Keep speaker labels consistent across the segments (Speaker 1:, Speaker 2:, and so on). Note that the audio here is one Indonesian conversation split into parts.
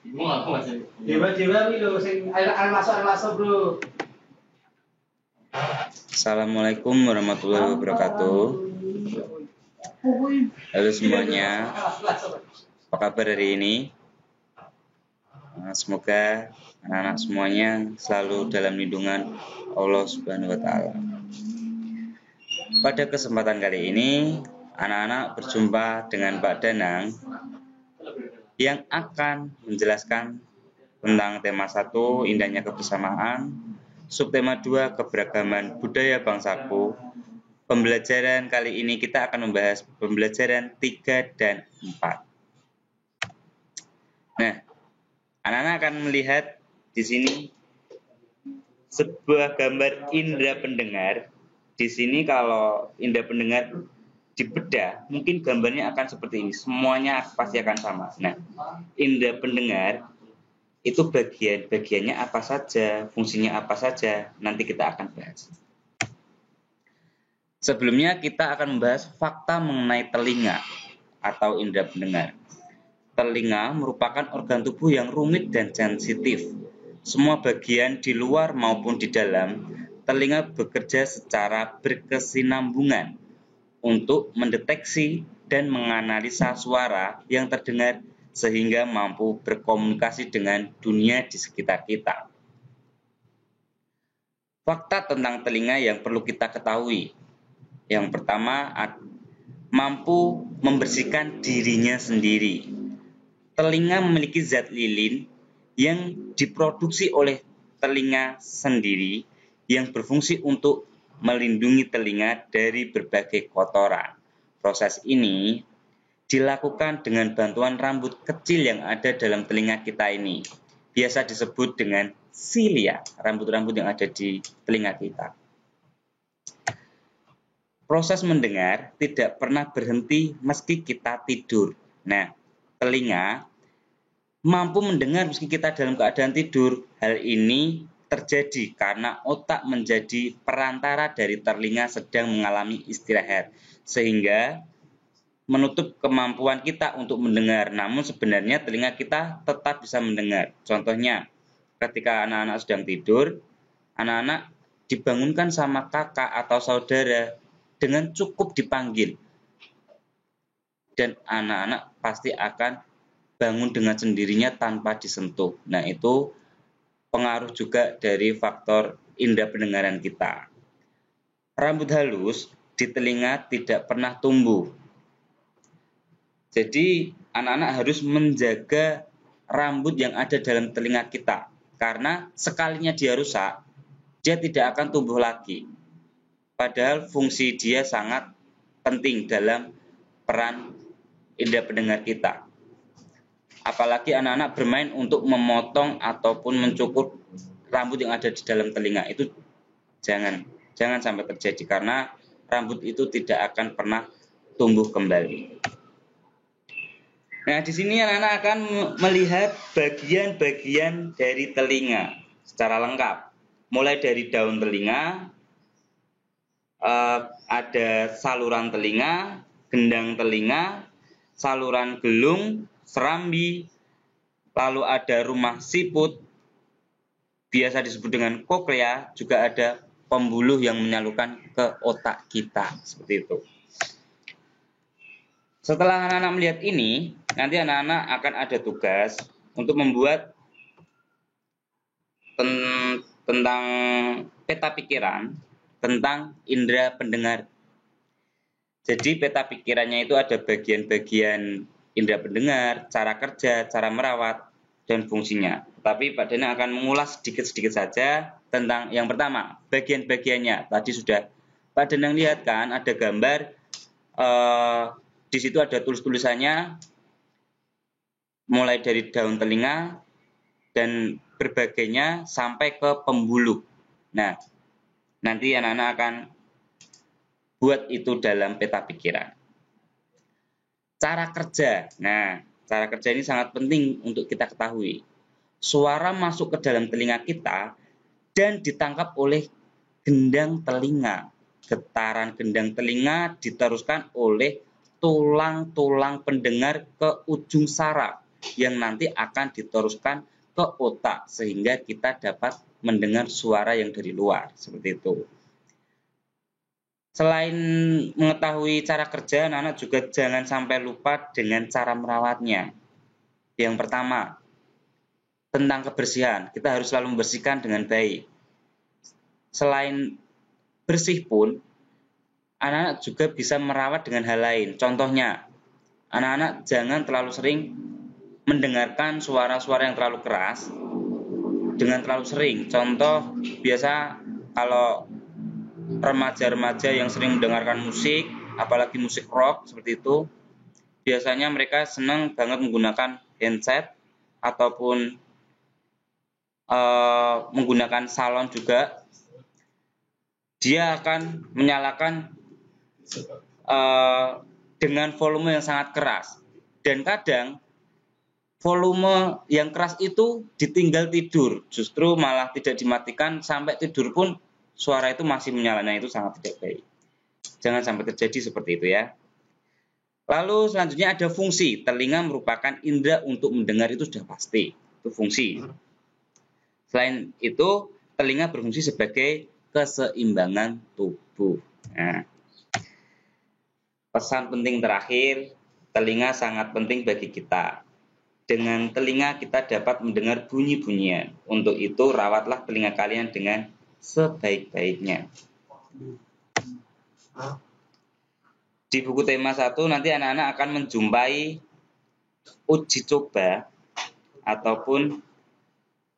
Speaker 1: Dewa-dewa iki lho sing air masuk, Bro.
Speaker 2: Assalamualaikum warahmatullahi wabarakatuh. Halo semuanya, apa kabar hari ini? Semoga anak-anak semuanya selalu dalam lindungan Allah Subhanahu wa Ta'ala. Pada kesempatan kali ini, anak-anak berjumpa dengan Pak Danang yang akan menjelaskan tentang tema 1, indahnya kebersamaan, subtema 2, keberagaman budaya bangsaku. Pembelajaran kali ini kita akan membahas pembelajaran 3 dan 4. Nah, anak-anak akan melihat di sini sebuah gambar indera pendengar. Di sini kalau indera pendengar dibedah, mungkin gambarnya akan seperti ini. Semuanya pasti akan sama. Nah, indera pendengar itu bagiannya apa saja, fungsinya apa saja, nanti kita akan bahas. Sebelumnya kita akan membahas fakta mengenai telinga atau indera pendengar. Telinga merupakan organ tubuh yang rumit dan sensitif. Semua bagian di luar maupun di dalam, telinga bekerja secara berkesinambungan untuk mendeteksi dan menganalisa suara yang terdengar sehingga mampu berkomunikasi dengan dunia di sekitar kita. Fakta tentang telinga yang perlu kita ketahui. Yang pertama, mampu membersihkan dirinya sendiri. Telinga memiliki zat lilin yang diproduksi oleh telinga sendiri yang berfungsi untuk melindungi telinga dari berbagai kotoran. Proses ini dilakukan dengan bantuan rambut kecil yang ada dalam telinga kita ini. Biasa disebut dengan silia, rambut-rambut yang ada di telinga kita. Proses mendengar tidak pernah berhenti meski kita tidur. Nah, telinga mampu mendengar meski kita dalam keadaan tidur. Hal ini terjadi karena otak menjadi perantara dari telinga sedang mengalami istirahat, sehingga menutup kemampuan kita untuk mendengar. Namun sebenarnya telinga kita tetap bisa mendengar. Contohnya, ketika anak-anak sedang tidur, anak-anak dibangunkan sama kakak atau saudara dengan cukup dipanggil. Dan anak-anak pasti akan bangun dengan sendirinya tanpa disentuh. Nah, itu pengaruh juga dari faktor indera pendengaran kita. Rambut halus di telinga tidak pernah tumbuh. Jadi, anak-anak harus menjaga rambut yang ada dalam telinga kita. Karena sekalinya dia rusak, dia tidak akan tumbuh lagi. Padahal fungsi dia sangat penting dalam peran indera pendengar kita. Apalagi anak-anak bermain untuk memotong ataupun mencukur rambut yang ada di dalam telinga. Itu jangan sampai terjadi karena rambut itu tidak akan pernah tumbuh kembali. Nah, di sini anak-anak akan melihat bagian-bagian dari telinga secara lengkap. Mulai dari daun telinga, ada saluran telinga, gendang telinga, saluran gelung, serambi, lalu ada rumah siput, biasa disebut dengan koklea, juga ada pembuluh yang menyalurkan ke otak kita, seperti itu. Setelah anak-anak melihat ini, nanti anak-anak akan ada tugas untuk membuat tentang peta pikiran tentang indera pendengar. Jadi peta pikirannya itu ada bagian-bagian indera pendengar, cara kerja, cara merawat, dan fungsinya. Tapi Pak Danang akan mengulas sedikit-sedikit saja tentang yang pertama, bagian-bagiannya. Tadi sudah Pak Danang lihat kan, ada gambar, di situ ada tulis-tulisannya, mulai dari daun telinga, dan berbagainya sampai ke pembuluh. Nah, nanti anak-anak akan buat itu dalam peta pikiran. Cara kerja. Nah, cara kerja ini sangat penting untuk kita ketahui. Suara masuk ke dalam telinga kita dan ditangkap oleh gendang telinga. Getaran gendang telinga diteruskan oleh tulang-tulang pendengar ke ujung saraf. yang nanti akan diteruskan ke otak sehingga kita dapat mendengar suara yang dari luar, seperti itu. Selain mengetahui cara kerja, anak-anak juga jangan sampai lupa dengan cara merawatnya. Yang pertama, tentang kebersihan. Kita harus selalu membersihkan dengan baik. Selain bersih pun, anak-anak juga bisa merawat dengan hal lain. Contohnya, anak-anak jangan terlalu sering mendengarkan suara-suara yang terlalu keras dengan terlalu sering. Contoh, biasa kalau remaja-remaja yang sering mendengarkan musik, apalagi musik rock seperti itu, biasanya mereka senang banget menggunakan handset ataupun menggunakan salon juga. Dia akan menyalakan dengan volume yang sangat keras, dan kadang volume yang keras itu ditinggal tidur, justru malah tidak dimatikan, sampai tidur pun suara itu masih menyala. Nah, itu sangat tidak baik. Jangan sampai terjadi seperti itu ya. Lalu selanjutnya ada fungsi. Telinga merupakan indera untuk mendengar, itu sudah pasti. Itu fungsi. Selain itu, telinga berfungsi sebagai keseimbangan tubuh. Nah, pesan penting terakhir, telinga sangat penting bagi kita. Dengan telinga kita dapat mendengar bunyi-bunyian. Untuk itu, rawatlah telinga kalian dengan sebaik-baiknya. Di buku tema 1 nanti anak-anak akan menjumpai uji coba ataupun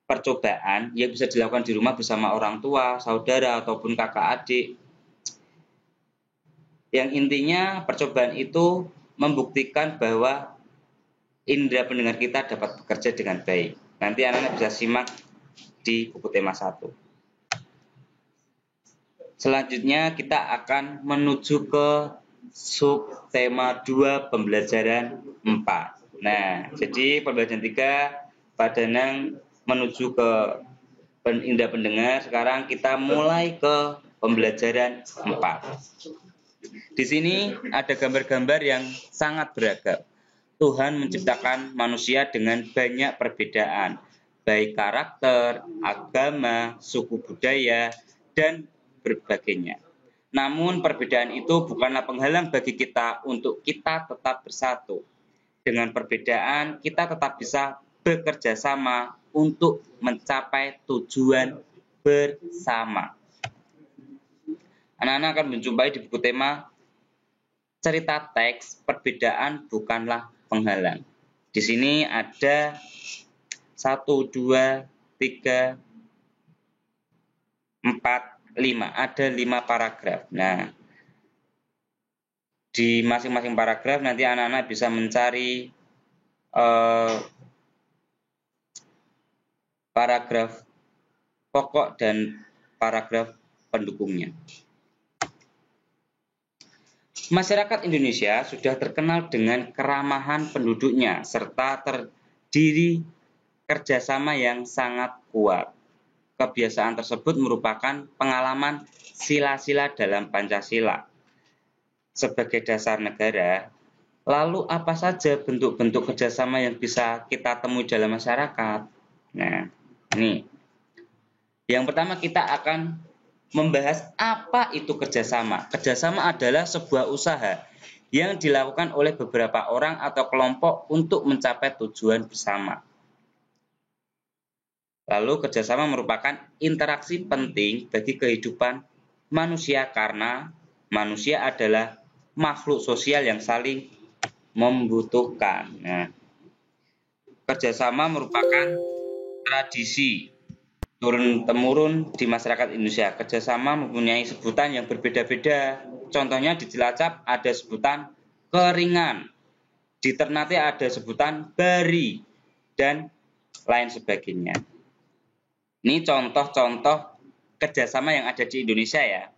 Speaker 2: percobaan yang bisa dilakukan di rumah bersama orang tua, saudara, ataupun kakak adik. Yang intinya percobaan itu membuktikan bahwa indera pendengar kita dapat bekerja dengan baik. Nanti anak-anak bisa simak di buku tema 1. Selanjutnya kita akan menuju ke subtema 2 pembelajaran 4. Nah, jadi pembelajaran 3 Pak Danang menuju ke indera pendengar. Sekarang kita mulai ke pembelajaran 4. Di sini ada gambar-gambar yang sangat beragam. Tuhan menciptakan manusia dengan banyak perbedaan, baik karakter, agama, suku budaya, dan berbagainya. Namun perbedaan itu bukanlah penghalang bagi kita untuk kita tetap bersatu. Dengan perbedaan, kita tetap bisa bekerja sama untuk mencapai tujuan bersama. Anak-anak akan menjumpai di buku tema cerita teks perbedaan bukanlah penghalang. Di sini ada 1, 2, 3, 4, 5. Ada 5 paragraf. Nah, di masing-masing paragraf nanti anak-anak bisa mencari paragraf pokok dan paragraf pendukungnya. Masyarakat Indonesia sudah terkenal dengan keramahan penduduknya serta terdiri kerjasama yang sangat kuat. Kebiasaan tersebut merupakan pengalaman sila-sila dalam Pancasila sebagai dasar negara. Lalu apa saja bentuk-bentuk kerjasama yang bisa kita temui dalam masyarakat? Nah, ini. Yang pertama kita akan membahas apa itu kerjasama. Kerjasama adalah sebuah usaha yang dilakukan oleh beberapa orang atau kelompok untuk mencapai tujuan bersama. Lalu kerjasama merupakan interaksi penting bagi kehidupan manusia karena manusia adalah makhluk sosial yang saling membutuhkan. Nah, kerjasama merupakan tradisi turun-temurun di masyarakat Indonesia. Kerjasama mempunyai sebutan yang berbeda-beda. Contohnya di Cilacap ada sebutan keringan, di Ternate ada sebutan bari, dan lain sebagainya. Ini contoh-contoh kerjasama yang ada di Indonesia ya.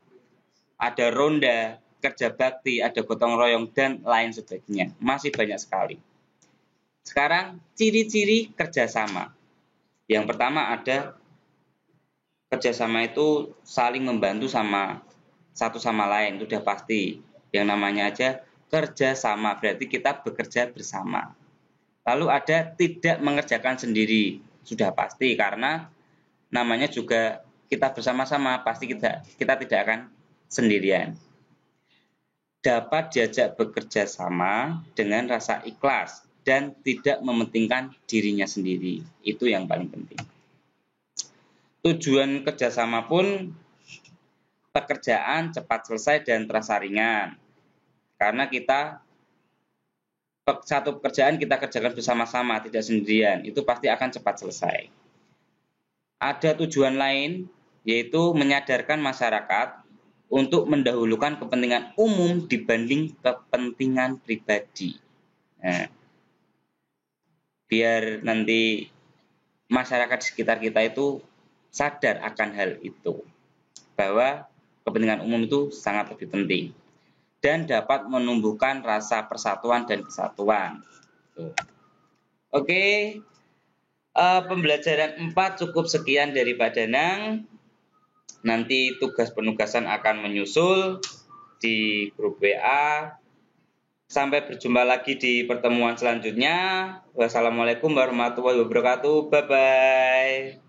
Speaker 2: Ada ronda, kerja bakti, ada gotong royong, dan lain sebagainya. Masih banyak sekali. Sekarang ciri-ciri kerjasama. Yang pertama ada kerjasama itu saling membantu sama satu sama lain, itu sudah pasti. Yang namanya aja kerjasama, berarti kita bekerja bersama. Lalu ada tidak mengerjakan sendiri. Sudah pasti karena namanya juga kita bersama-sama, pasti kita tidak akan sendirian. Dapat diajak bekerja sama dengan rasa ikhlas dan tidak mementingkan dirinya sendiri. Itu yang paling penting. Tujuan kerjasama pun pekerjaan cepat selesai dan terasa ringan. Karena satu pekerjaan kita kerjakan bersama-sama, tidak sendirian. Itu pasti akan cepat selesai. Ada tujuan lain, yaitu menyadarkan masyarakat untuk mendahulukan kepentingan umum dibanding kepentingan pribadi. Nah, biar nanti masyarakat di sekitar kita itu sadar akan hal itu, bahwa kepentingan umum itu sangat lebih penting dan dapat menumbuhkan rasa persatuan dan kesatuan. Oke, pembelajaran 4 cukup sekian dari Pak Danang. Nanti tugas penugasan akan menyusul di grup WA. Sampai berjumpa lagi di pertemuan selanjutnya. Wassalamualaikum warahmatullahi wabarakatuh. Bye-bye.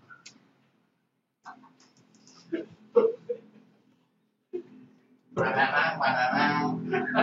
Speaker 1: Banana.